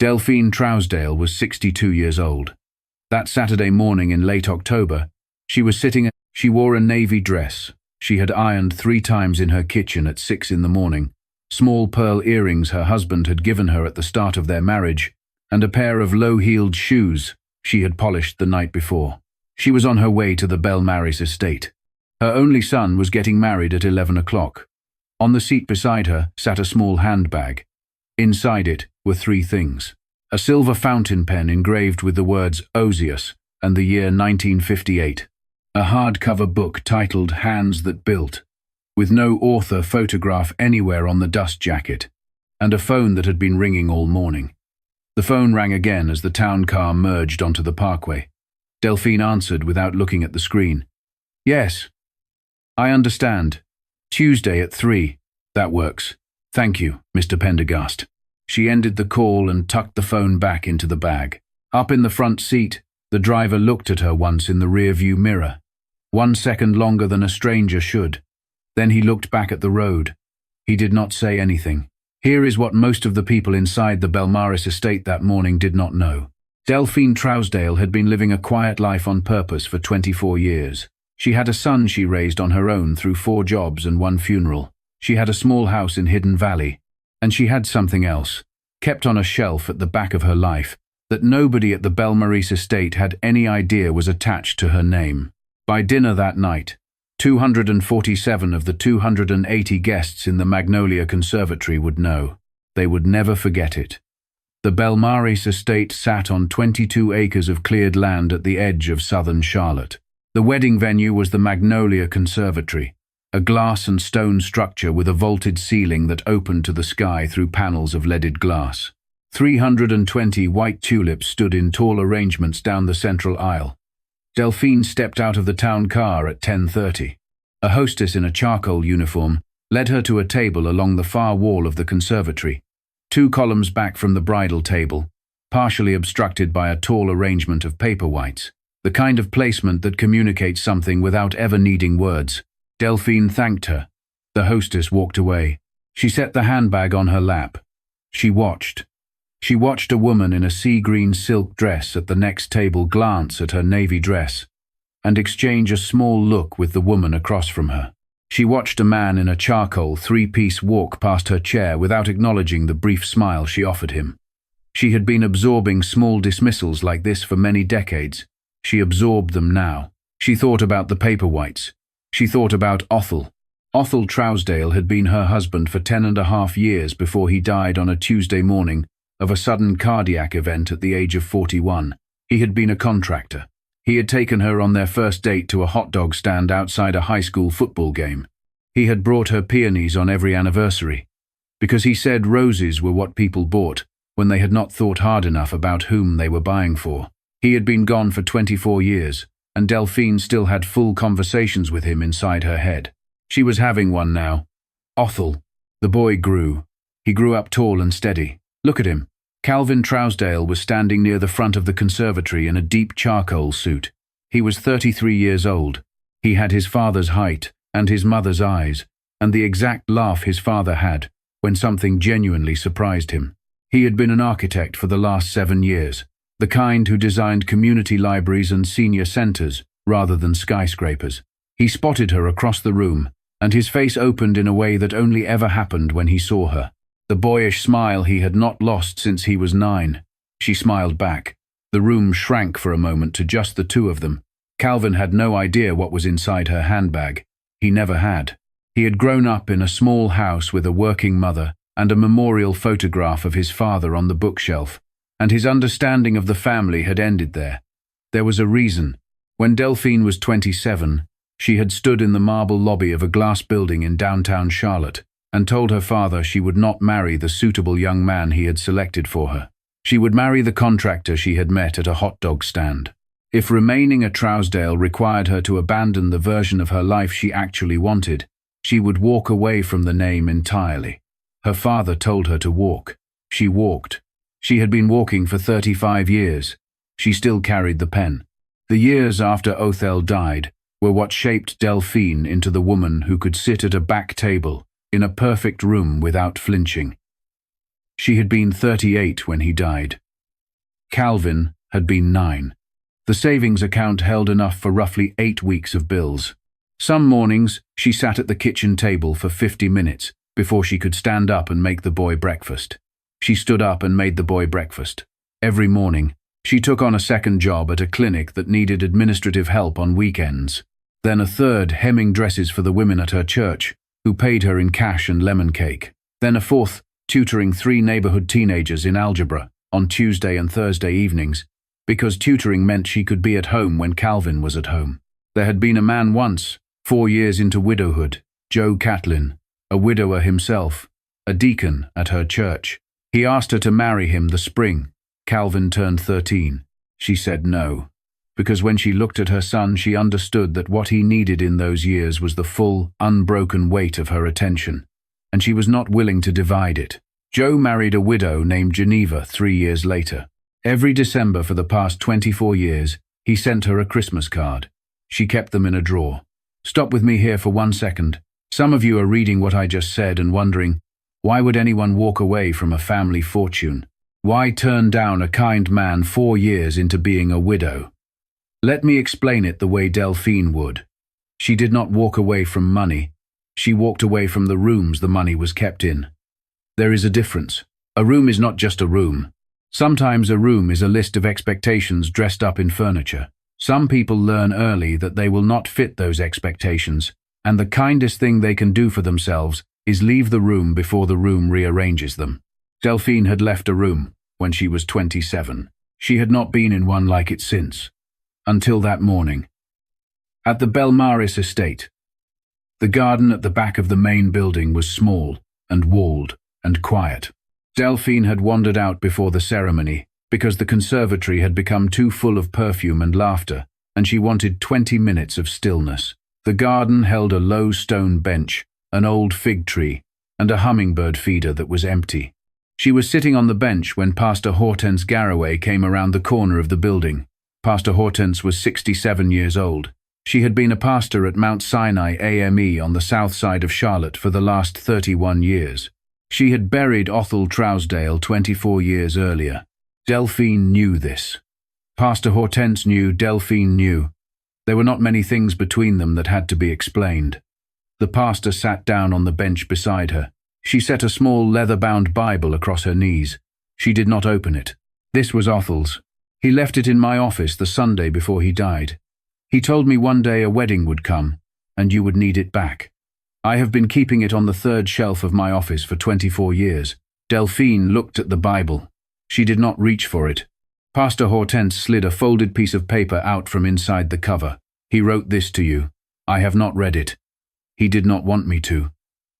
Delphine Trousdale was 62 years old. That Saturday morning in late October, she wore a navy dress. She had ironed 3 times in her kitchen at 6 in the morning, small pearl earrings her husband had given her at the start of their marriage, and a pair of low-heeled shoes she had polished the night before. She was on her way to the Belmaris Estate. Her only son was getting married at 11 o'clock. On the seat beside her sat a small handbag. Inside it were 3 things: a silver fountain pen engraved with the words Osius and the year 1958, a hardcover book titled Hands That Built, with no author photograph anywhere on the dust jacket, and a phone that had been ringing all morning. The phone rang again as the town car merged onto the parkway. Delphine answered without looking at the screen. "Yes. I understand. Tuesday at 3. That works. Thank you, Mr. Pendergast." She ended the call and tucked the phone back into the bag. Up in the front seat, the driver looked at her once in the rear-view mirror, 1 second longer than a stranger should. Then he looked back at the road. He did not say anything. Here is what most of the people inside the Belmaris Estate that morning did not know. Delphine Trousdale had been living a quiet life on purpose for 24 years. She had a son she raised on her own through 4 jobs and 1 funeral. She had a small house in Hidden Valley. And she had something else, kept on a shelf at the back of her life, that nobody at the Belmaris Estate had any idea was attached to her name. By dinner that night, 247 of the 280 guests in the Magnolia Conservatory would know. They would never forget it. The Belmaris Estate sat on 22 acres of cleared land at the edge of southern Charlotte. The wedding venue was the Magnolia Conservatory, a glass and stone structure with a vaulted ceiling that opened to the sky through panels of leaded glass. 320 white tulips stood in tall arrangements down the central aisle. Delphine stepped out of the town car at 10:30. A hostess in a charcoal uniform led her to a table along the far wall of the conservatory, 2 columns back from the bridal table, partially obstructed by a tall arrangement of paperweights, the kind of placement that communicates something without ever needing words. Delphine thanked her. The hostess walked away. She set the handbag on her lap. She watched. She watched a woman in a sea-green silk dress at the next table glance at her navy dress and exchange a small look with the woman across from her. She watched a man in a charcoal 3-piece walk past her chair without acknowledging the brief smile she offered him. She had been absorbing small dismissals like this for many decades. She absorbed them now. She thought about the paperweights. She thought about Othel. Othel Trousdale had been her husband for 10.5 years before he died on a Tuesday morning of a sudden cardiac event at the age of 41. He had been a contractor. He had taken her on their first date to a hot dog stand outside a high school football game. He had brought her peonies on every anniversary, because he said roses were what people bought when they had not thought hard enough about whom they were buying for. He had been gone for 24 years, and Delphine still had full conversations with him inside her head. She was having one now. Othel. The boy grew. He grew up tall and steady. Look at him. Calvin Trousdale was standing near the front of the conservatory in a deep charcoal suit. He was 33 years old. He had his father's height and his mother's eyes, and the exact laugh his father had when something genuinely surprised him. He had been an architect for the last 7 years, the kind who designed community libraries and senior centers rather than skyscrapers. He spotted her across the room, and his face opened in a way that only ever happened when he saw her. The boyish smile he had not lost since he was 9. She smiled back. The room shrank for a moment to just the 2 of them. Calvin had no idea what was inside her handbag. He never had. He had grown up in a small house with a working mother and a memorial photograph of his father on the bookshelf, and his understanding of the family had ended there. There was a reason. When Delphine was 27, she had stood in the marble lobby of a glass building in downtown Charlotte and told her father she would not marry the suitable young man he had selected for her. She would marry the contractor she had met at a hot dog stand. If remaining a Trousdale required her to abandon the version of her life she actually wanted, she would walk away from the name entirely. Her father told her to walk. She walked. She had been walking for 35 years. She still carried the pen. The years after Othel died were what shaped Delphine into the woman who could sit at a back table in a perfect room without flinching. She had been 38 when he died. Calvin had been 9. The savings account held enough for roughly 8 weeks of bills. Some mornings, she sat at the kitchen table for 50 minutes before she could stand up and make the boy breakfast. She stood up and made the boy breakfast. Every morning, she took on a second job at a clinic that needed administrative help on weekends. Then a third hemming dresses for the women at her church, who paid her in cash and lemon cake. Then a fourth tutoring 3 neighborhood teenagers in algebra on Tuesday and Thursday evenings, because tutoring meant she could be at home when Calvin was at home. There had been a man once, 4 years into widowhood, Joe Catlin, a widower himself, a deacon at her church. He asked her to marry him the spring Calvin turned 13. She said no, because when she looked at her son, she understood that what he needed in those years was the full, unbroken weight of her attention, and she was not willing to divide it. Joe married a widow named Geneva 3 years later. Every December for the past 24 years, he sent her a Christmas card. She kept them in a drawer. Stop with me here for 1 second. Some of you are reading what I just said and wondering, why would anyone walk away from a family fortune? Why turn down a kind man 4 years into being a widow? Let me explain it the way Delphine would. She did not walk away from money. She walked away from the rooms the money was kept in. There is a difference. A room is not just a room. Sometimes a room is a list of expectations dressed up in furniture. Some people learn early that they will not fit those expectations, and the kindest thing they can do for themselves is leave the room before the room rearranges them. Delphine had left a room when she was 27. She had not been in one like it since. Until that morning. At the Belmaris Estate. The garden at the back of the main building was small and walled and quiet. Delphine had wandered out before the ceremony because the conservatory had become too full of perfume and laughter, and she wanted 20 minutes of stillness. The garden held a low stone bench, an old fig tree, and a hummingbird feeder that was empty. She was sitting on the bench when Pastor Hortense Garraway came around the corner of the building. Pastor Hortense was 67 years old. She had been a pastor at Mount Sinai AME on the south side of Charlotte for the last 31 years. She had buried Othel Trousdale 24 years earlier. Delphine knew this. Pastor Hortense knew, Delphine knew. There were not many things between them that had to be explained. The pastor sat down on the bench beside her. She set a small leather-bound Bible across her knees. She did not open it. This was Othel's. He left it in my office the Sunday before he died. He told me one day a wedding would come, and you would need it back. I have been keeping it on the 3rd shelf of my office for 24 years. Delphine looked at the Bible. She did not reach for it. Pastor Hortense slid a folded piece of paper out from inside the cover. He wrote this to you. I have not read it. He did not want me to.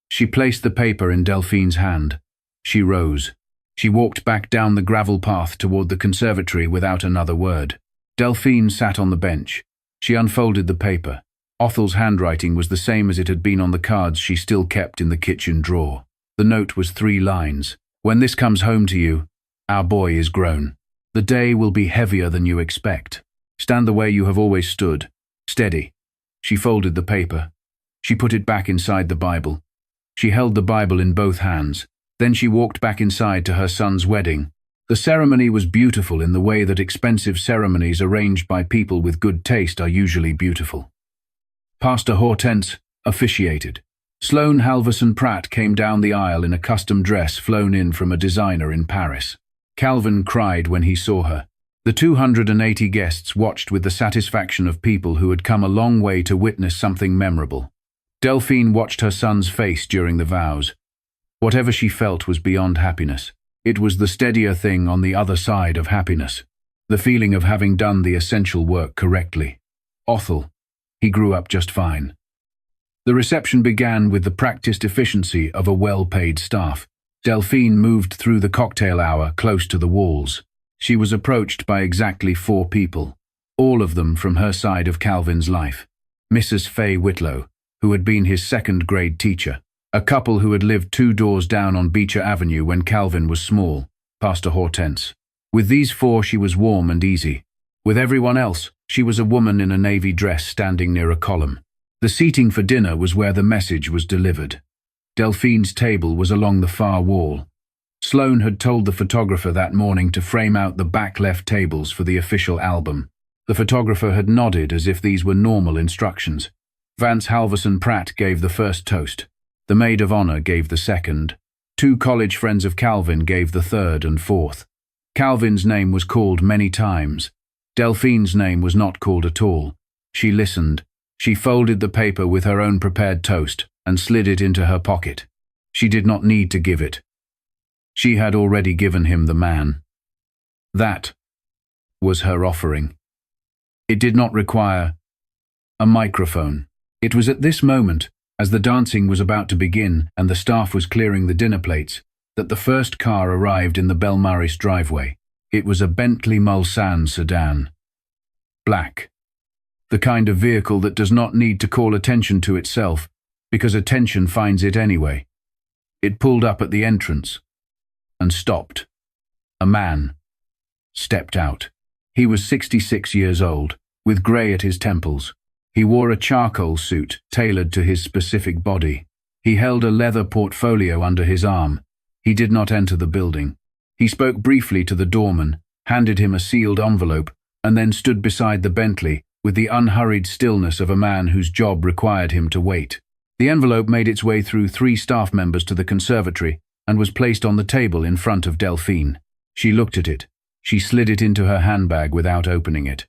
She placed the paper in Delphine's hand. She rose. She walked back down the gravel path toward the conservatory without another word. Delphine sat on the bench. She unfolded the paper. Othel's handwriting was the same as it had been on the cards she still kept in the kitchen drawer. The note was 3 lines. When this comes home to you, our boy is grown. The day will be heavier than you expect. Stand the way you have always stood. Steady. She folded the paper. She put it back inside the Bible. She held the Bible in both hands. Then she walked back inside to her son's wedding. The ceremony was beautiful in the way that expensive ceremonies arranged by people with good taste are usually beautiful. Pastor Hortense officiated. Sloane Halverson Pratt came down the aisle in a custom dress flown in from a designer in Paris. Calvin cried when he saw her. The 280 guests watched with the satisfaction of people who had come a long way to witness something memorable. Delphine watched her son's face during the vows. Whatever she felt was beyond happiness. It was the steadier thing on the other side of happiness, the feeling of having done the essential work correctly. Othel, he grew up just fine. The reception began with the practiced efficiency of a well-paid staff. Delphine moved through the cocktail hour close to the walls. She was approached by exactly 4 people, all of them from her side of Calvin's life. Mrs. Fay Whitlow, who had been his 2nd grade teacher, a couple who had lived 2 doors down on Beecher Avenue when Calvin was small, Pastor Hortense. With these 4 she was warm and easy. With everyone else, she was a woman in a navy dress standing near a column. The seating for dinner was where the message was delivered. Delphine's table was along the far wall. Sloane had told the photographer that morning to frame out the back left tables for the official album. The photographer had nodded as if these were normal instructions. Vance Halverson Pratt gave the first toast. The maid of honor gave the second. 2 college friends of Calvin gave the third and fourth. Calvin's name was called many times. Delphine's name was not called at all. She listened. She folded the paper with her own prepared toast and slid it into her pocket. She did not need to give it. She had already given him the man. That was her offering. It did not require a microphone. It was at this moment, as the dancing was about to begin and the staff was clearing the dinner plates, that the first car arrived in the Belmaris driveway. It was a Bentley Mulsanne sedan. Black. The kind of vehicle that does not need to call attention to itself, because attention finds it anyway. It pulled up at the entrance and stopped. A man stepped out. He was 66 years old, with grey at his temples. He wore a charcoal suit tailored to his specific body. He held a leather portfolio under his arm. He did not enter the building. He spoke briefly to the doorman, handed him a sealed envelope, and then stood beside the Bentley with the unhurried stillness of a man whose job required him to wait. The envelope made its way through 3 staff members to the conservatory and was placed on the table in front of Delphine. She looked at it. She slid it into her handbag without opening it.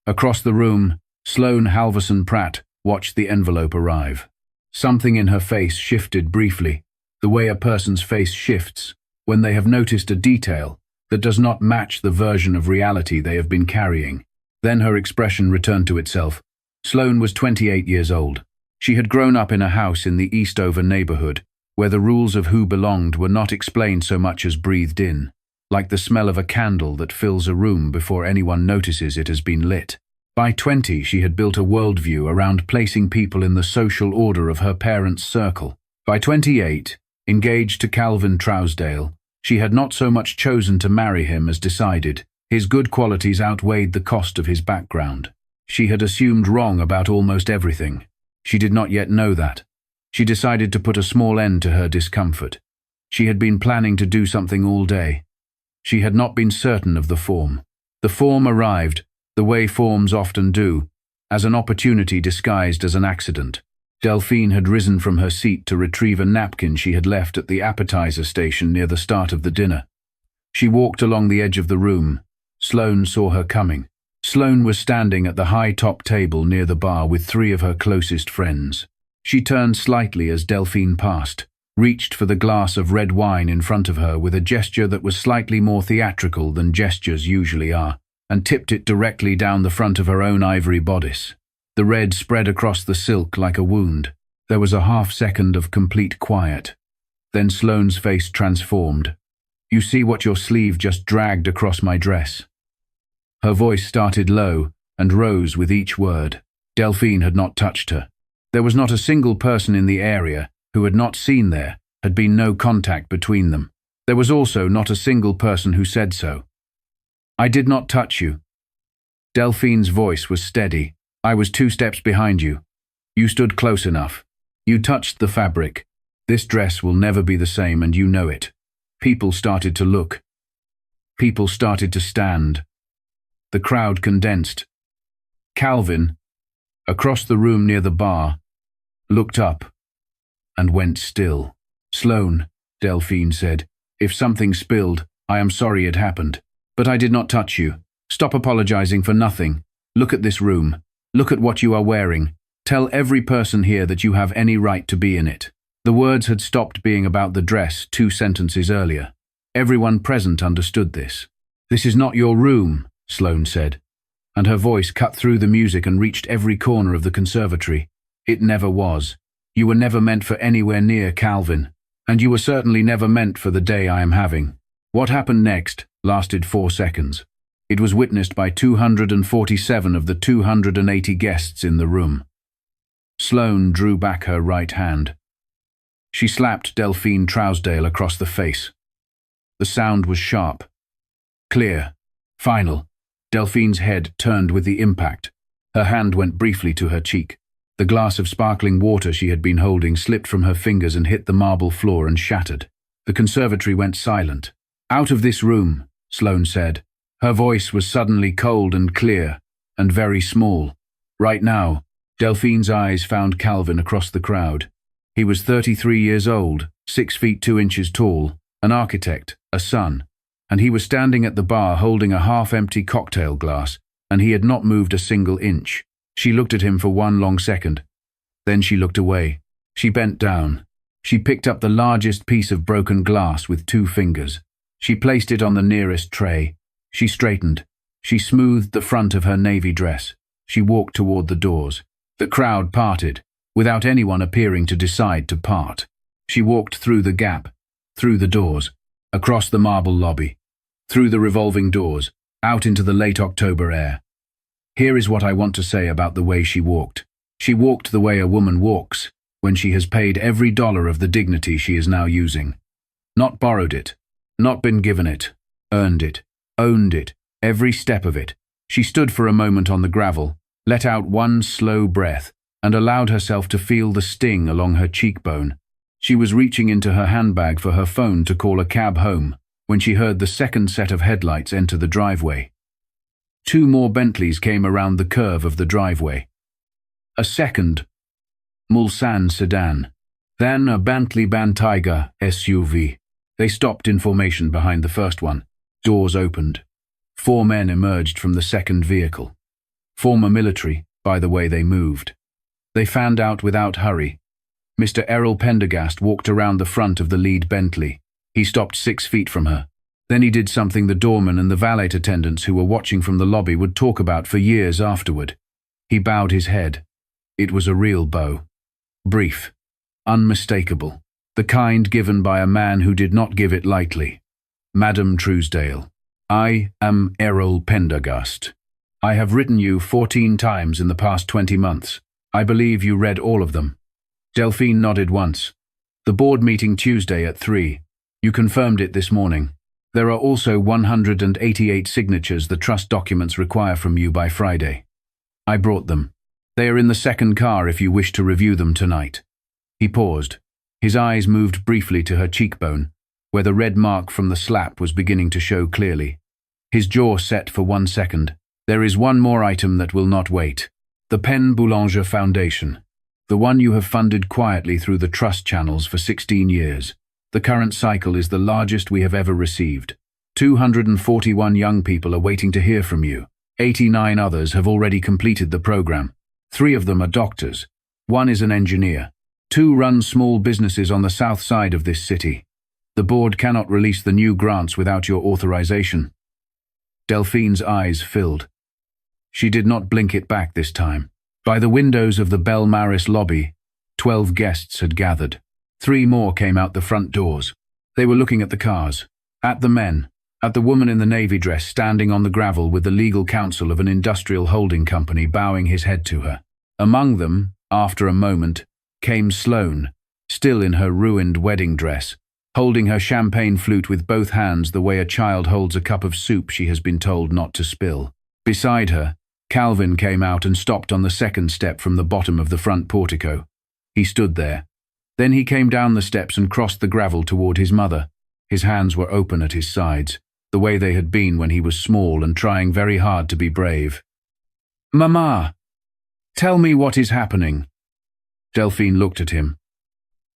Across the room, Sloane Halverson Pratt watched the envelope arrive. Something in her face shifted briefly, the way a person's face shifts when they have noticed a detail that does not match the version of reality they have been carrying. Then her expression returned to itself. Sloane was 28 years old. She had grown up in a house in the Eastover neighborhood, where the rules of who belonged were not explained so much as breathed in, like the smell of a candle that fills a room before anyone notices it has been lit. By 20, she had built a worldview around placing people in the social order of her parents' circle. By 28, engaged to Calvin Trousdale, she had not so much chosen to marry him as decided. His good qualities outweighed the cost of his background. She had assumed wrong about almost everything. She did not yet know that. She decided to put a small end to her discomfort. She had been planning to do something all day. She had not been certain of the form. The form arrived, the way forms often do, as an opportunity disguised as an accident. Delphine had risen from her seat to retrieve a napkin she had left at the appetizer station near the start of the dinner. She walked along the edge of the room. Sloane saw her coming. Sloane was standing at the high-top table near the bar with 3 of her closest friends. She turned slightly as Delphine passed, reached for the glass of red wine in front of her with a gesture that was slightly more theatrical than gestures usually are, and tipped it directly down the front of her own ivory bodice. The red spread across the silk like a wound. There was a half-second of complete quiet. Then Sloane's face transformed. "You see what your sleeve just dragged across my dress?" Her voice started low and rose with each word. Delphine had not touched her. There was not a single person in the area who had not seen there, had been no contact between them. There was also not a single person who said so. "I did not touch you." Delphine's voice was steady. "I was 2 steps behind you. You stood close enough. You touched the fabric. This dress will never be the same, and you know it." People started to look. People started to stand. The crowd condensed. Calvin, across the room near the bar, looked up and went still. "Sloane," Delphine said, "if something spilled, I am sorry it happened. But I did not touch you. Stop apologizing for nothing. Look at this room. Look at what you are wearing. Tell every person here that you have any right to be in it." The words had stopped being about the dress 2 sentences earlier. Everyone present understood this. "This is not your room," Sloane said, and her voice cut through the music and reached every corner of the conservatory. "It never was. You were never meant for anywhere near Calvin, and you were certainly never meant for the day I am having." What happened next lasted 4 seconds. It was witnessed by 247 of the 280 guests in the room. Sloane drew back her right hand. She slapped Delphine Trousdale across the face. The sound was sharp, clear, final. Delphine's head turned with the impact. Her hand went briefly to her cheek. The glass of sparkling water she had been holding slipped from her fingers and hit the marble floor and shattered. The conservatory went silent. "Out of this room," Sloane said. Her voice was suddenly cold and clear, and very small. Right now, Delphine's eyes found Calvin across the crowd. He was 33 years old, 6 feet 2 inches tall, an architect, a son, and he was standing at the bar holding a half-empty cocktail glass, and he had not moved a single inch. She looked at him for one long second. Then she looked away. She bent down. She picked up the largest piece of broken glass with 2 fingers. She placed it on the nearest tray. She straightened. She smoothed the front of her navy dress. She walked toward the doors. The crowd parted, without anyone appearing to decide to part. She walked through the gap, through the doors, across the marble lobby, through the revolving doors, out into the late October air. Here is what I want to say about the way she walked. She walked the way a woman walks, when she has paid every dollar of the dignity she is now using. Not borrowed it, not been given it, earned it, owned it, every step of it. She stood for a moment on the gravel, let out one slow breath, and allowed herself to feel the sting along her cheekbone. She was reaching into her handbag for her phone to call a cab home, when she heard the second set of headlights enter the driveway. 2 more Bentleys came around the curve of the driveway. A second Mulsanne sedan, then a Bentley Bentayga SUV. They stopped in formation behind the first one. Doors opened. 4 men emerged from the second vehicle. Former military, by the way they moved. They fanned out without hurry. Mr. Errol Pendergast walked around the front of the lead Bentley. He stopped 6 feet from her. Then he did something the doorman and the valet attendants who were watching from the lobby would talk about for years afterward. He bowed his head. It was a real bow. Brief. Unmistakable. The kind given by a man who did not give it lightly. Madame Trousdale, I am Errol Pendergast. I have written you 14 times in the past 20 months. I believe you read all of them. Delphine nodded once. The board meeting Tuesday at 3. You confirmed it this morning. There are also 188 signatures the trust documents require from you by Friday. I brought them. They are in the second car if you wish to review them tonight. He paused. His eyes moved briefly to her cheekbone, where the red mark from the slap was beginning to show clearly. His jaw set for 1 second. There is one more item that will not wait. The Pen Boulanger Foundation. The one you have funded quietly through the trust channels for 16 years. The current cycle is the largest we have ever received. 241 young people are waiting to hear from you. 89 others have already completed the program. 3 of them are doctors. 1 is an engineer. 2 run small businesses on the south side of this city. The board cannot release the new grants without your authorization. Delphine's eyes filled. She did not blink it back this time. By the windows of the Belmaris lobby, 12 guests had gathered. 3 more came out the front doors. They were looking at the cars, at the men, at the woman in the navy dress standing on the gravel with the legal counsel of an industrial holding company bowing his head to her. Among them, after a moment, came Sloane, still in her ruined wedding dress, holding her champagne flute with both hands the way a child holds a cup of soup she has been told not to spill. Beside her, Calvin came out and stopped on the second step from the bottom of the front portico. He stood there. Then he came down the steps and crossed the gravel toward his mother. His hands were open at his sides, the way they had been when he was small and trying very hard to be brave. "Mama, tell me what is happening." Delphine looked at him.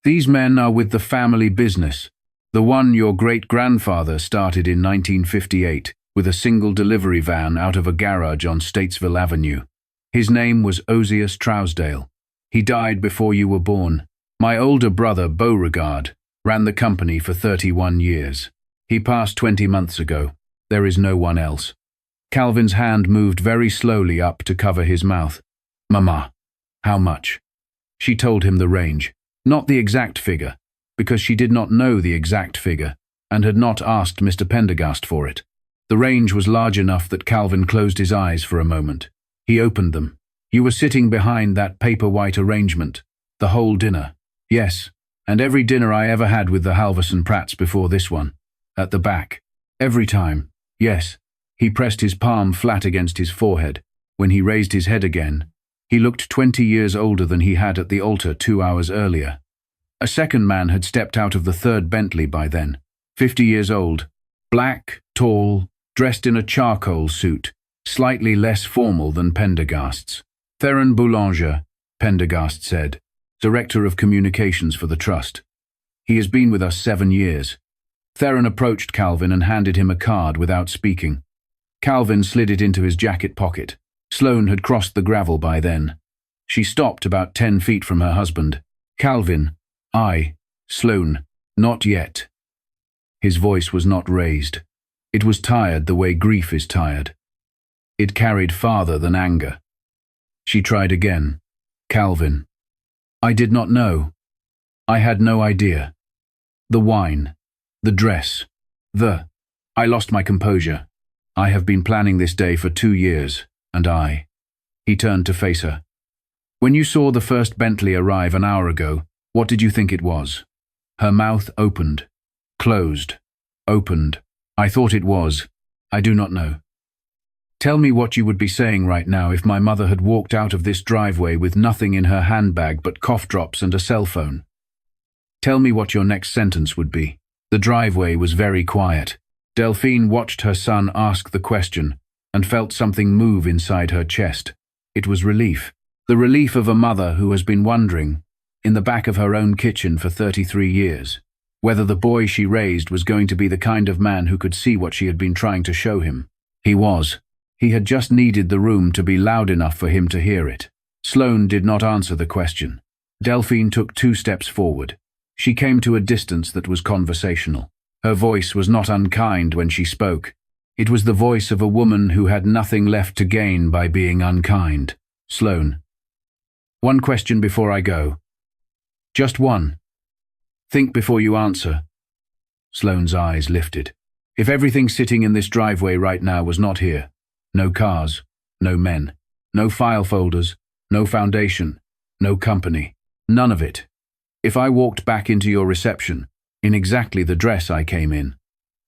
"These men are with the family business, the one your great-grandfather started in 1958, with a single delivery van out of a garage on Statesville Avenue. His name was Wealthiest Trousdale. He died before you were born. My older brother, Beauregard, ran the company for 31 years. He passed 20 months ago. There is no one else." Calvin's hand moved very slowly up to cover his mouth. "Mama, how much?" She told him the range, not the exact figure, because she did not know the exact figure and had not asked Mr. Pendergast for it. The range was large enough that Calvin closed his eyes for a moment. He opened them. "You were sitting behind that paper-white arrangement. The whole dinner." "Yes, and every dinner I ever had with the Halverson Pratts before this one. At the back. Every time. Yes." He pressed his palm flat against his forehead. When he raised his head again, he looked 20 years older than he had at the altar 2 hours earlier. A second man had stepped out of the third Bentley by then, 50 years old, black, tall, dressed in a charcoal suit, slightly less formal than Pendergast's. Theron Boulanger, Pendergast said, Director of Communications for the Trust. He has been with us 7 years. Theron approached Calvin and handed him a card without speaking. Calvin slid it into his jacket pocket. Sloane had crossed the gravel by then. She stopped about 10 feet from her husband. Calvin, Sloane, not yet. His voice was not raised. It was tired the way grief is tired. It carried farther than anger. She tried again. Calvin, I did not know. I had no idea. The wine, the dress, I lost my composure. I have been planning this day for 2 years, and He turned to face her. When you saw the first Bentley arrive an hour ago, what did you think it was? Her mouth opened, closed, opened. I thought it was. I do not know. Tell me what you would be saying right now if my mother had walked out of this driveway with nothing in her handbag but cough drops and a cell phone. Tell me what your next sentence would be. The driveway was very quiet. Delphine watched her son ask the question and felt something move inside her chest. It was relief. The relief of a mother who has been wondering, in the back of her own kitchen for 33 years, whether the boy she raised was going to be the kind of man who could see what she had been trying to show him. He was. He had just needed the room to be loud enough for him to hear it. Sloane did not answer the question. Delphine took 2 steps forward. She came to a distance that was conversational. Her voice was not unkind when she spoke. It was the voice of a woman who had nothing left to gain by being unkind. Sloane. One question before I go. Just one. Think before you answer. Sloane's eyes lifted. If everything sitting in this driveway right now was not here, no cars, no men, no file folders, no foundation, no company, none of it. If I walked back into your reception, in exactly the dress I came in,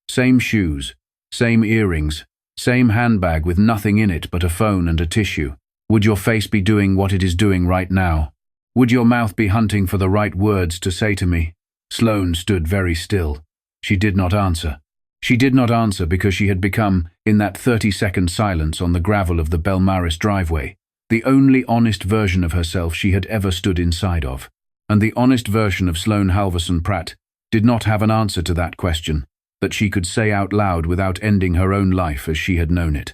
same shoes, same earrings, same handbag with nothing in it but a phone and a tissue, would your face be doing what it is doing right now? Would your mouth be hunting for the right words to say to me? Sloane stood very still. She did not answer. She did not answer because she had become, in that 30-second silence on the gravel of the Belmaris driveway, the only honest version of herself she had ever stood inside of. And the honest version of Sloane Halverson Pratt did not have an answer to that question that she could say out loud without ending her own life as she had known it.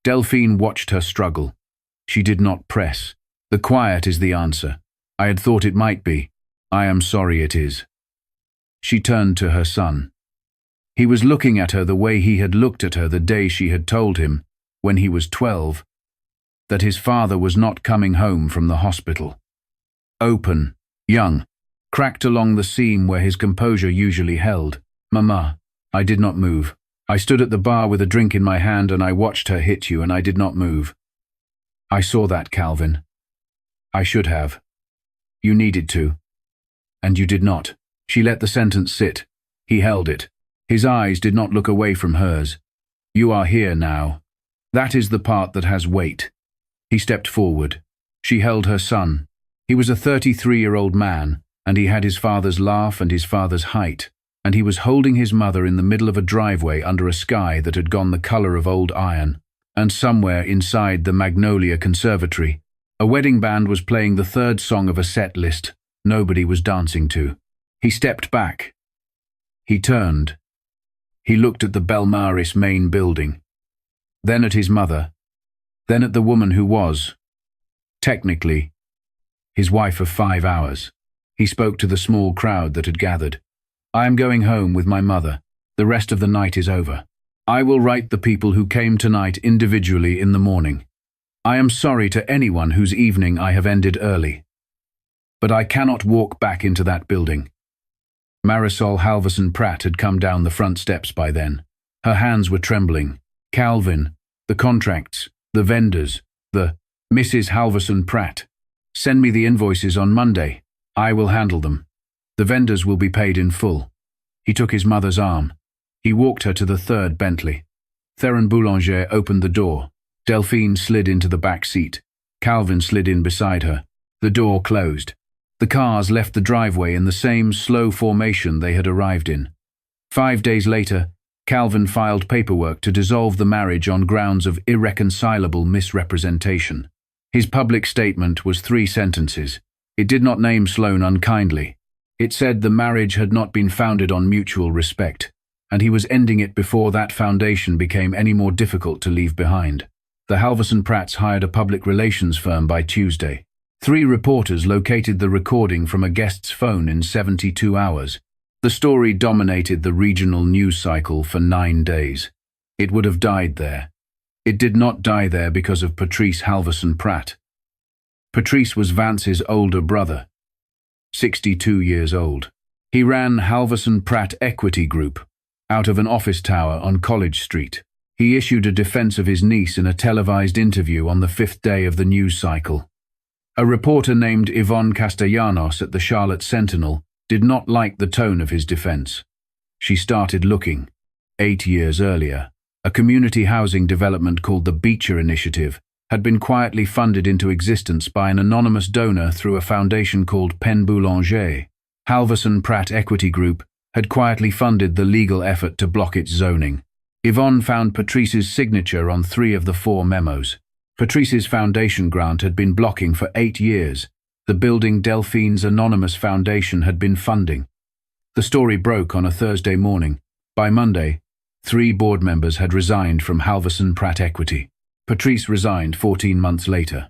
Delphine watched her struggle. She did not press. The quiet is the answer. I had thought it might be. I am sorry it is. She turned to her son. He was looking at her the way he had looked at her the day she had told him, when he was 12, that his father was not coming home from the hospital. Open, young, cracked along the seam where his composure usually held. Mama, I did not move. I stood at the bar with a drink in my hand and I watched her hit you and I did not move. I saw that, Calvin. I should have. You needed to. And you did not. She let the sentence sit. He held it. His eyes did not look away from hers. You are here now. That is the part that has weight. He stepped forward. She held her son. He was a 33-year-old man, and he had his father's laugh and his father's height, and he was holding his mother in the middle of a driveway under a sky that had gone the color of old iron, and somewhere inside the Magnolia Conservatory, a wedding band was playing the third song of a set list nobody was dancing to. He stepped back. He turned. He looked at the Belmaris main building, then at his mother, then at the woman who was, technically, his wife of 5 hours. He spoke to the small crowd that had gathered. I am going home with my mother. The rest of the night is over. I will write the people who came tonight individually in the morning. I am sorry to anyone whose evening I have ended early. But I cannot walk back into that building. Marisol Halverson Pratt had come down the front steps by then. Her hands were trembling. Calvin, the contracts, the vendors, the Mrs. Halverson Pratt. Send me the invoices on Monday. I will handle them. The vendors will be paid in full. He took his mother's arm. He walked her to the third Bentley. Theron Boulanger opened the door. Delphine slid into the back seat. Calvin slid in beside her. The door closed. The cars left the driveway in the same slow formation they had arrived in. 5 days later, Calvin filed paperwork to dissolve the marriage on grounds of irreconcilable misrepresentation. His public statement was 3 sentences. It did not name Sloane unkindly. It said the marriage had not been founded on mutual respect, and he was ending it before that foundation became any more difficult to leave behind. The Halverson Pratts hired a public relations firm by Tuesday. 3 reporters located the recording from a guest's phone in 72 hours. The story dominated the regional news cycle for 9 days. It would have died there. It did not die there because of Patrice Halverson Pratt. Patrice was Vance's older brother, 62 years old. He ran Halverson Pratt Equity Group out of an office tower on College Street. He issued a defense of his niece in a televised interview on the 5th day of the news cycle. A reporter named Yvonne Castellanos at the Charlotte Sentinel did not like the tone of his defense. She started looking. 8 years earlier, a community housing development called the Beecher Initiative had been quietly funded into existence by an anonymous donor through a foundation called Pen Boulanger. Halverson Pratt Equity Group had quietly funded the legal effort to block its zoning. Yvonne found Patrice's signature on 3 of the 4 memos. Patrice's foundation grant had been blocking for 8 years. The building Delphine's anonymous foundation had been funding. The story broke on a Thursday morning. By Monday, 3 board members had resigned from Halverson Pratt Equity. Patrice resigned 14 months later.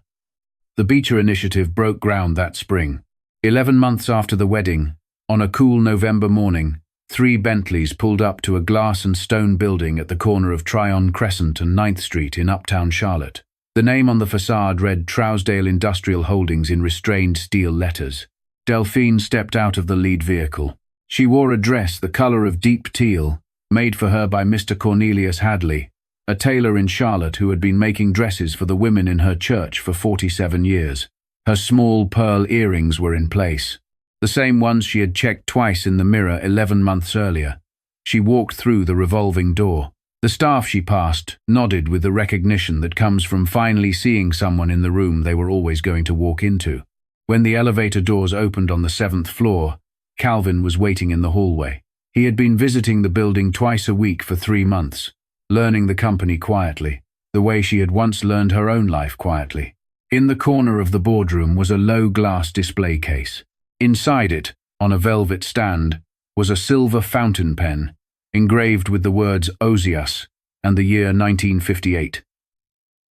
The Beecher Initiative broke ground that spring. 11 months after the wedding, on a cool November morning, 3 Bentleys pulled up to a glass and stone building at the corner of Tryon Crescent and 9th Street in uptown Charlotte. The name on the facade read Trousdale Industrial Holdings in restrained steel letters. Delphine stepped out of the lead vehicle. She wore a dress the color of deep teal, made for her by Mr. Cornelius Hadley, a tailor in Charlotte who had been making dresses for the women in her church for 47 years. Her small pearl earrings were in place, the same ones she had checked twice in the mirror 11 months earlier. She walked through the revolving door. The staff she passed nodded with the recognition that comes from finally seeing someone in the room they were always going to walk into. When the elevator doors opened on the 7th floor, Calvin was waiting in the hallway. He had been visiting the building twice a week for 3 months, learning the company quietly, the way she had once learned her own life quietly. In the corner of the boardroom was a low glass display case. Inside it, on a velvet stand, was a silver fountain pen, engraved with the words Ozias and the year 1958.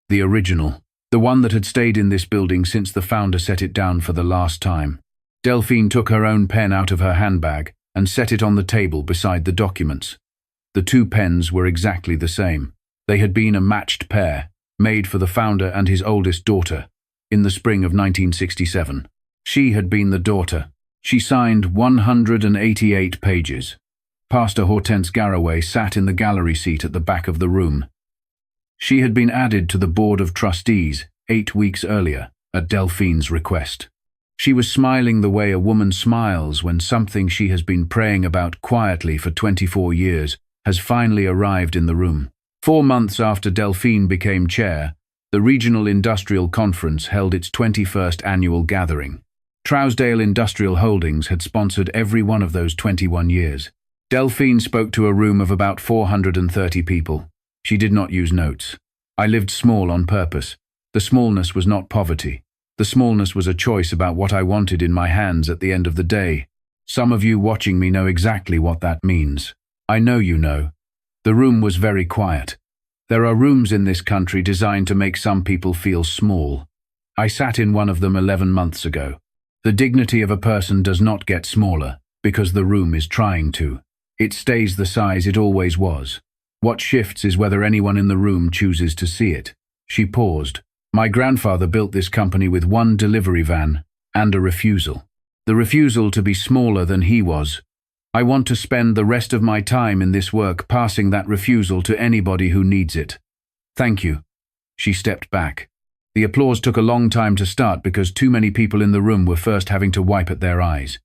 The original, the one that had stayed in this building since the founder set it down for the last time. Delphine took her own pen out of her handbag and set it on the table beside the documents. The 2 pens were exactly the same. They had been a matched pair, made for the founder and his oldest daughter, in the spring of 1967. She had been the daughter. She signed 188 pages. Pastor Hortense Garraway sat in the gallery seat at the back of the room. She had been added to the board of trustees 8 weeks earlier, at Delphine's request. She was smiling the way a woman smiles when something she has been praying about quietly for 24 years has finally arrived in the room. 4 months after Delphine became chair, the Regional Industrial Conference held its 21st annual gathering. Trousdale Industrial Holdings had sponsored every one of those 21 years. Delphine spoke to a room of about 430 people. She did not use notes. I lived small on purpose. The smallness was not poverty. The smallness was a choice about what I wanted in my hands at the end of the day. Some of you watching me know exactly what that means. I know you know. The room was very quiet. There are rooms in this country designed to make some people feel small. I sat in one of them 11 months ago. The dignity of a person does not get smaller because the room is trying to. It stays the size it always was. What shifts is whether anyone in the room chooses to see it. She paused. My grandfather built this company with 1 delivery van and a refusal. The refusal to be smaller than he was. I want to spend the rest of my time in this work passing that refusal to anybody who needs it. Thank you. She stepped back. The applause took a long time to start because too many people in the room were first having to wipe at their eyes.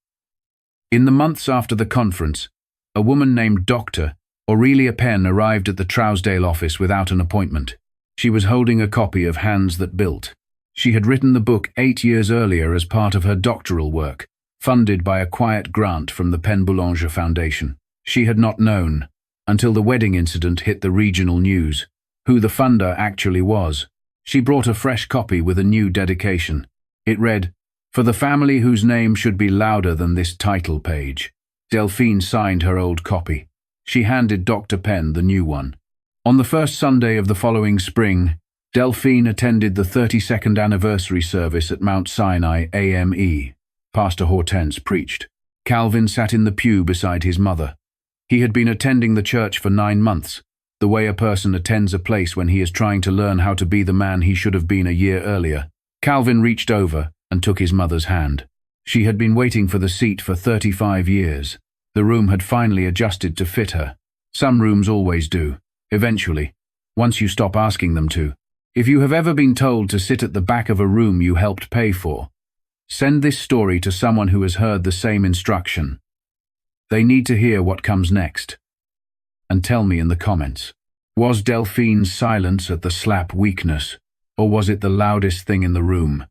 In the months after the conference, a woman named Dr. Aurelia Penn arrived at the Trousdale office without an appointment. She was holding a copy of Hands That Built. She had written the book 8 years earlier as part of her doctoral work, funded by a quiet grant from the Pen Boulanger Foundation. She had not known, until the wedding incident hit the regional news, who the funder actually was. She brought a fresh copy with a new dedication. It read, "For the family whose name should be louder than this title page." Delphine signed her old copy. She handed Dr. Penn the new one. On the first Sunday of the following spring, Delphine attended the 32nd anniversary service at Mount Sinai AME. Pastor Hortense preached. Calvin sat in the pew beside his mother. He had been attending the church for 9 months, the way a person attends a place when he is trying to learn how to be the man he should have been a year earlier. Calvin reached over and took his mother's hand. She had been waiting for the seat for 35 years. The room had finally adjusted to fit her. Some rooms always do, eventually, once you stop asking them to. If you have ever been told to sit at the back of a room you helped pay for, send this story to someone who has heard the same instruction. They need to hear what comes next. And tell me in the comments, was Delphine's silence at the slap weakness, or was it the loudest thing in the room?